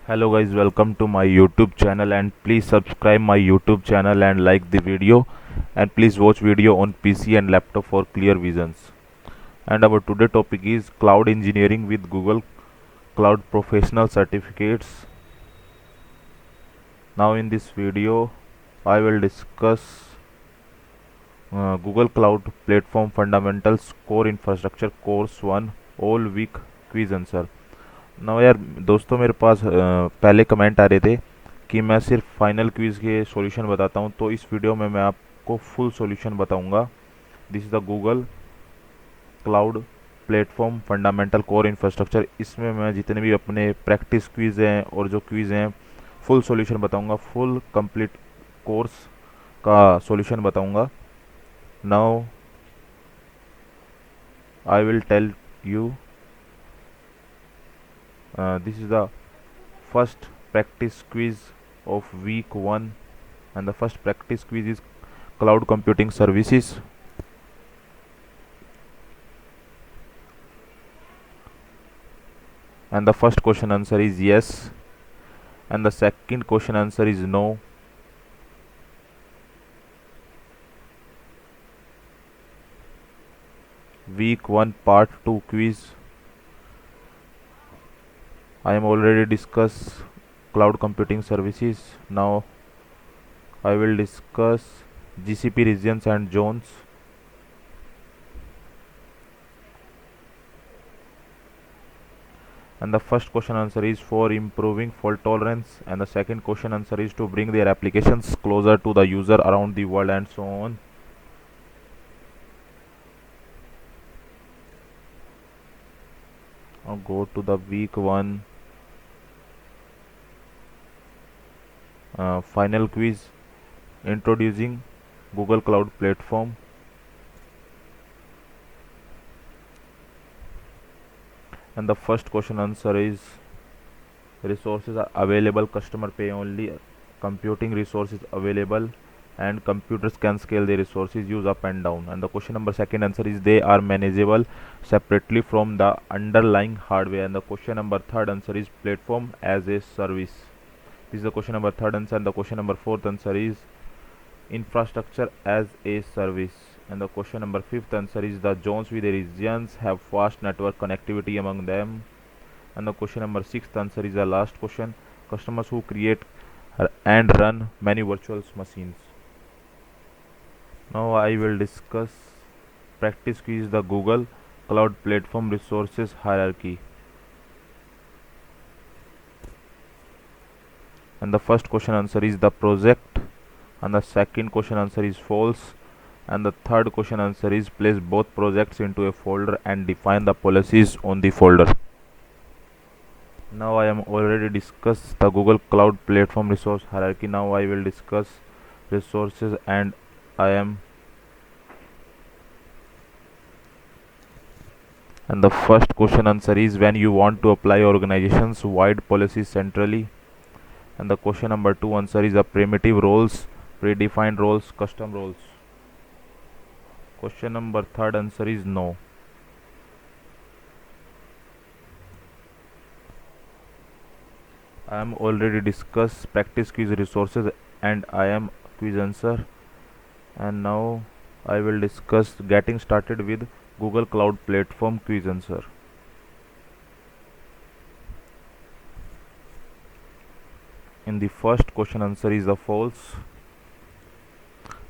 Hello guys, welcome to my YouTube channel and please subscribe my YouTube channel and like the video and please watch video on PC and laptop for clear visions. And our today topic is cloud engineering with Google Cloud Professional Certificates. Now in this video I will discuss Google Cloud Platform Fundamentals Core Infrastructure Course 1 All Week Quiz Answer. ना यार दोस्तों मेरे पास पहले comment आ रहे थे कि मैं सिर्फ फाइनल क्विज़ के सॉल्यूशन बताता हूँ, तो इस वीडियो में मैं आपको फुल सॉल्यूशन बताऊँगा. This is the Google cloud platform fundamental core infrastructure. इसमें मैं जितने भी अपने प्रैक्टिस क्विज़ हैं और जो क्विज़ हैं फुल सॉल्यूशन बताऊँगा, फुल कंप्लीट कोर्स का सॉल्यूशन बताऊँगा. Now I will tell you this is the first practice quiz of week 1 and the first practice quiz is cloud computing services. And the first question answer is yes and the second question answer is no. Week 1 part 2 quiz. I am already discussed cloud computing services. Now I will discuss GCP regions and zones. And the first question answer is for improving fault tolerance and the second question answer is to bring their applications closer to the user around the world and so on. Now go to the week 1 final quiz, introducing Google Cloud Platform. And the first question answer is resources are available, customer pay only, computing resources available and computers can scale the resources, use up and down. And the question number second answer is they are manageable separately from the underlying hardware. And the question number third answer is platform as a service. This is the question number third answer. And the question number fourth answer is infrastructure as a service. And the question number fifth answer is the zones with the regions have fast network connectivity among them. And the question number sixth answer is the last question, customers who create and run many virtual machines. Now I will discuss practice quiz the Google Cloud Platform Resources Hierarchy. And the first question answer is the project and the second question answer is false and the third question answer is place both projects into a folder and define the policies on the folder. Now I am already discussed the Google Cloud Platform Resource Hierarchy. Now I will discuss resources and and the first question answer is when you want to apply organizations wide policies centrally. And the question number 2 answer is a primitive roles, predefined roles, custom roles. Question number third answer is no. I am already discussed practice quiz resources and I am quiz answer. And now I will discuss getting started with Google Cloud Platform quiz answer. In the first question answer is the false.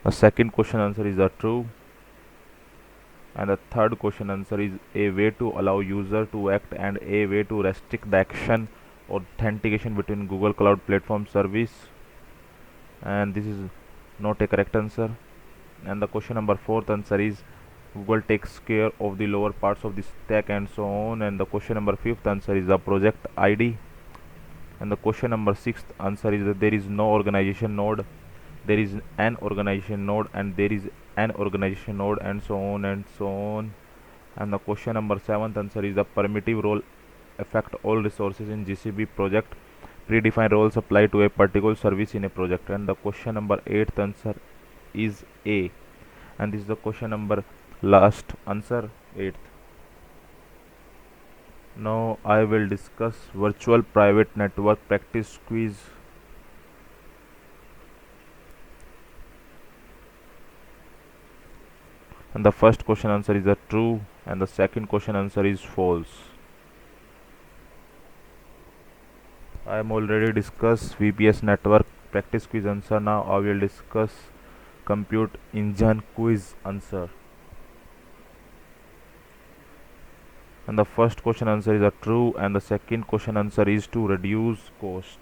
The second question answer is the true. And the third question answer is a way to allow user to act and a way to restrict the action authentication between Google Cloud Platform service. And this is not a correct answer. And the question number fourth answer is Google takes care of the lower parts of the stack and so on. And the question number fifth answer is the project ID. And the question number sixth answer is that there is no organization node, there is an organization node and there is an organization node and so on and so on. And the question number seventh answer is the permissive role affect all resources in GCP project, predefined roles apply to a particular service in a project. And the question number eighth answer is A. And this is the question number last answer 8th. Now I will discuss virtual private network practice quiz. And the first question answer is a true and the second question answer is false. I am already discussed VPS network practice quiz answer. Now I will discuss compute engine quiz answer. And the first question answer is a true and the second question answer is to reduce cost.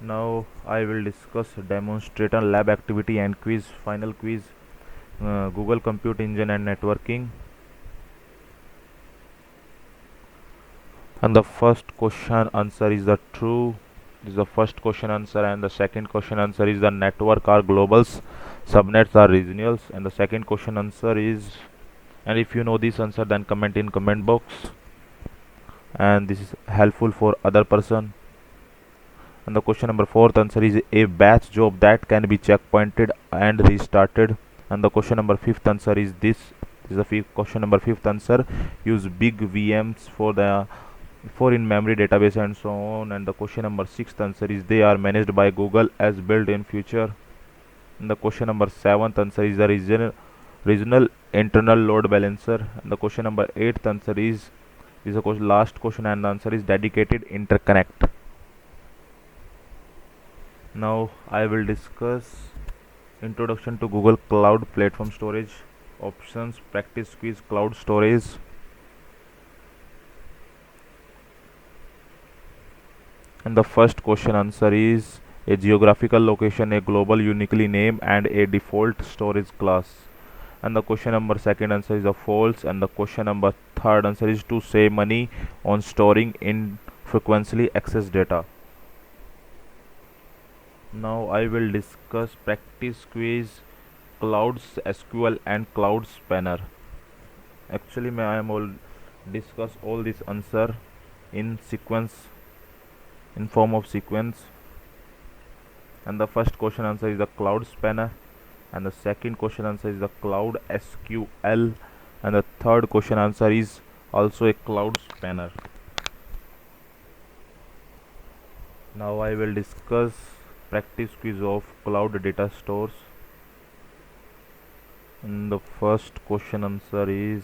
Now I will discuss demonstrator lab activity and quiz, final quiz, Google Compute Engine and networking. And the first question answer is the true. This is the first question answer, and the second question answer is the network are globals, subnets are regionals, and the second question answer is, and if you know this answer then comment in comment box, and this is helpful for other person. And the question number fourth answer is a batch job that can be checkpointed and restarted. And the question number fifth answer is this. This is the question number fifth answer. Use big VMs for in-memory database and so on. And the question number sixth answer is they are managed by Google as built in future. And the question number seventh answer is the regional internal load balancer. And the question number eighth answer is the last question, and the answer is dedicated interconnect. Now I will discuss introduction to Google Cloud Platform Storage, options, practice quiz, cloud storage. And the first question answer is a geographical location, a global uniquely name, and a default storage class. And the question number second answer is a false, and the question number third answer is to save money on storing infrequently accessed data. Now I will discuss practice quiz, clouds SQL and cloud spanner. Actually I am all discuss all this answer in sequence, in form of sequence. And the first question answer is the cloud spanner, and the second question answer is the cloud SQL, and the third question answer is also a cloud spanner. Now I will discuss practice quiz of cloud data stores. And the first question answer is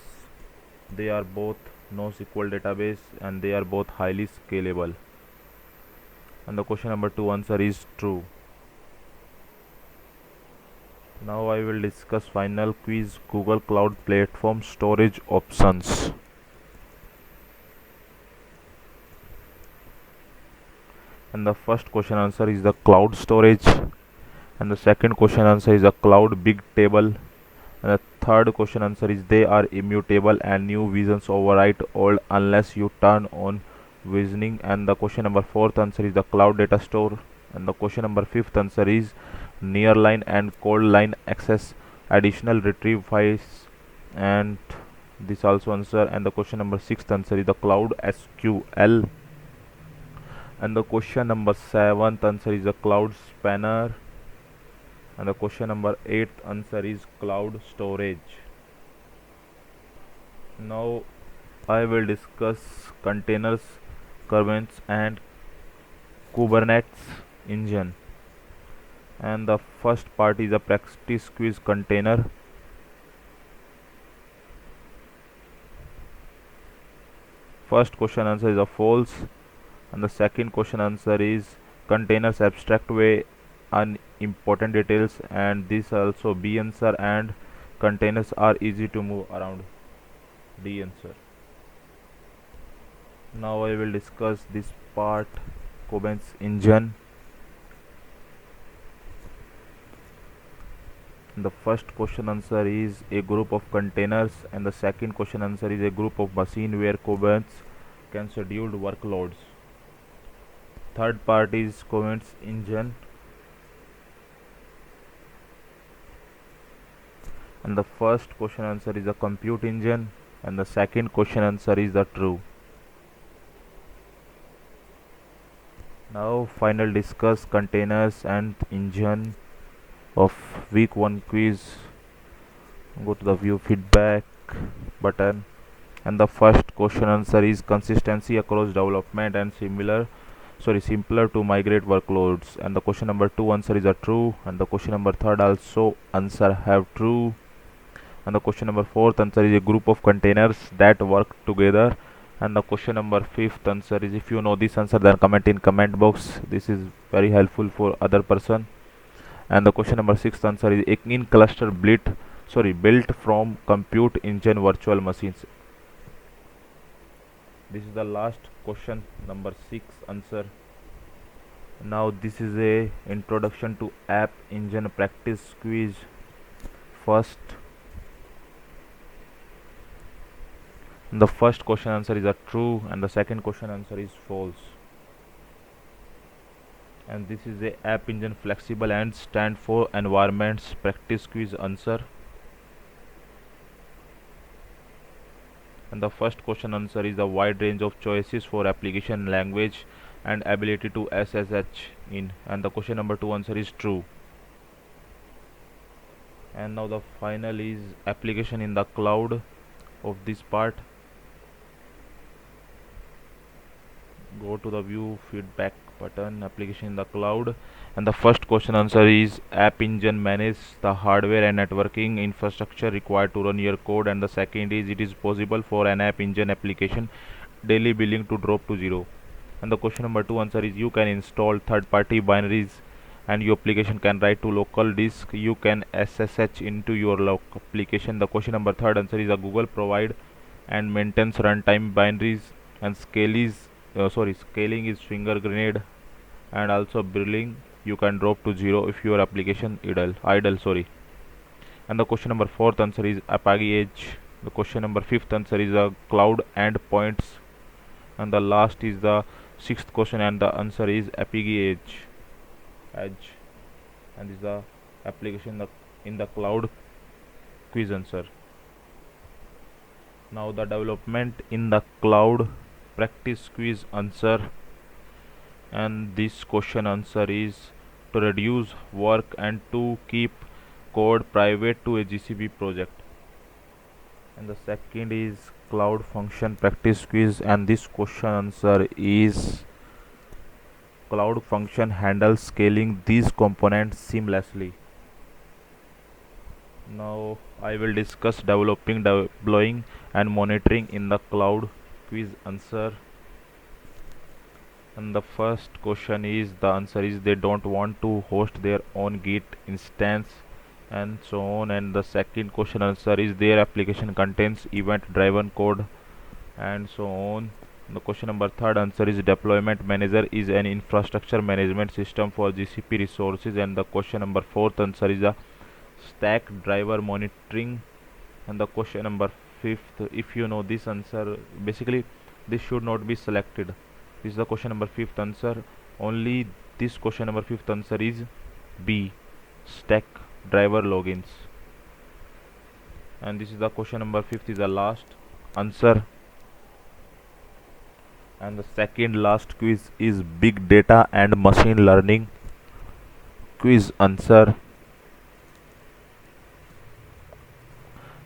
they are both NoSQL database and they are both highly scalable. And the question number two answer is true. Now I will discuss final quiz, Google Cloud Platform storage options. And the first question answer is the cloud storage, and the second question answer is the cloud big table, and the third question answer is they are immutable and new visions overwrite old unless you turn on visioning. And the question number fourth answer is the cloud data store, and the question number fifth answer is nearline and cold line access additional retrieve files, and this also answer. And the question number sixth answer is the cloud SQL, and the question number seventh answer is the cloud spanner, and the question number eighth answer is cloud storage. Now I will discuss containers, Kubernetes and Kubernetes engine. And the first part is a practice quiz container. First question answer is a false, and the second question answer is containers abstract way unimportant details, and this also B answer, and containers are easy to move around, D answer. Now I will discuss this part, Kubernetes engine. The first question answer is a group of containers, and the second question answer is a group of machine where Kubernetes can schedule workloads. Third part is Kubernetes engine, and the first question answer is a compute engine, and the second question answer is the true. Now final discuss containers and engine of week 1 quiz. Go to the view feedback button And the first question answer is consistency across development and simpler to migrate workloads. And the question number 2 answer is a true. And the question number 3 also answer have true. And the question number 4th answer is a group of containers that work together. And the question number 5th answer is, if you know this answer, then comment in comment box. This is very helpful for other person. And the question number 6th answer is in cluster built from compute engine virtual machines. This is the last question, number 6 answer. Now this is a introduction to app engine practice quiz. First, the first question answer is a true, and the second question answer is false. And this is a app engine flexible and stand for environments practice quiz answer. And the first question answer is a wide range of choices for application language and ability to SSH in. And the question number 2 answer is true. And now the final is application in the cloud of this part. Go to the view feedback button, application in the cloud. And the first question answer is app engine manage the hardware and networking infrastructure required to run your code. And the second is it is possible for an app engine application daily billing to drop to 0. And the question number 2 answer is you can install third-party binaries and your application can write to local disk. You can SSH into your application. The question number 3 answer is a Google provide and maintains runtime binaries and scaling is finger grenade, and also billing you can drop to 0 if your application idle. And the question number 4th answer is Apigee Edge. The question number 5th answer is a cloud endpoints. And the last is the 6th question, and the answer is Apigee Edge. And this is the application in the cloud quiz answer. Now the development in the cloud practice quiz answer. And this question answer is to reduce work and to keep code private to a GCP project. And the second is cloud function practice quiz, and this question answer is cloud function handles scaling these components seamlessly. Now I will discuss developing, deploying and monitoring in the cloud quiz answer. And the first question is, the answer is they don't want to host their own Git instance and so on. And the second question answer is their application contains event driven code and so on. The question number 3 answer is deployment manager is an infrastructure management system for GCP resources. And the question number 4th answer is a stack driver monitoring. And the question number 5th, if you know this answer, basically this should not be selected. This is the question number 5th answer. Only this question number 5th answer is B, stack driver logins. And this is the question number 5th is the last answer. And the second last quiz is big data and machine learning quiz answer.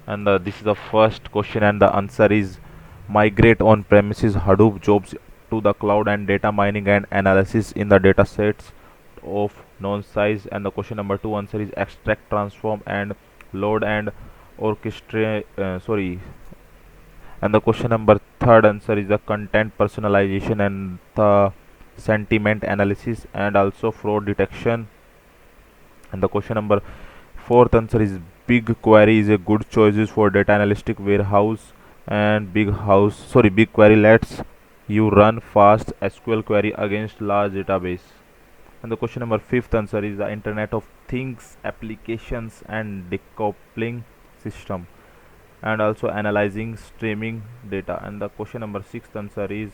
And this is the first question, and the answer is migrate on premises Hadoop jobs to the cloud and data mining and analysis in the data sets of known size. And the question number 2 answer is extract, transform and load and orchestrate and the question number 3 answer is the content personalization and the sentiment analysis and also fraud detection. And the question number 4th answer is BigQuery is a good choices for data analytic warehouse. And BigQuery lets you run fast SQL query against large database. And the question number 5th answer is the Internet of Things applications and decoupling system and also analyzing streaming data. And the question number 6th answer is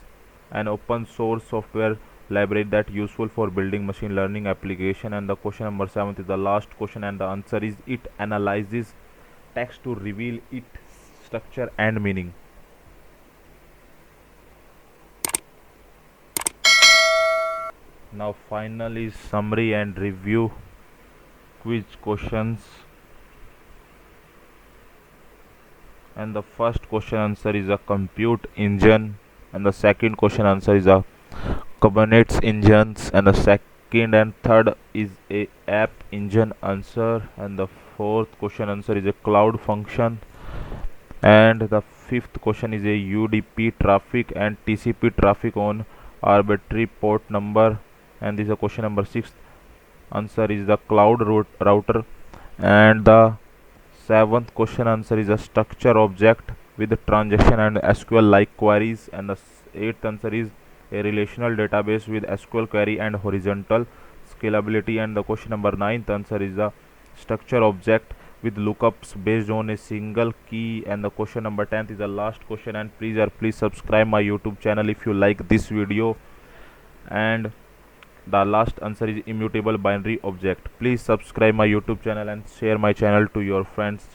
an open source software library that useful for building machine learning application. And the question number 7th is the last question, and the answer is it analyzes text to reveal its structure and meaning. Now finally summary and review quiz questions. and the first question answer is a compute engine, and the second question answer is a Kubernetes engines, and the second and third is a app engine answer, and the fourth question answer is a cloud function, and the fifth question is a UDP traffic and TCP traffic on arbitrary port number, and this is a question number 6 answer is the cloud router, and the seventh question answer is a structure object with the transaction and SQL like queries, and the eighth answer is a relational database with SQL query and horizontal scalability, and the question number ninth answer is the structure object with lookups based on a single key, and the question number 10th is the last question. And please subscribe my YouTube channel if you like this video, and the last answer is immutable binary object. Please subscribe my YouTube channel and share my channel to your friends.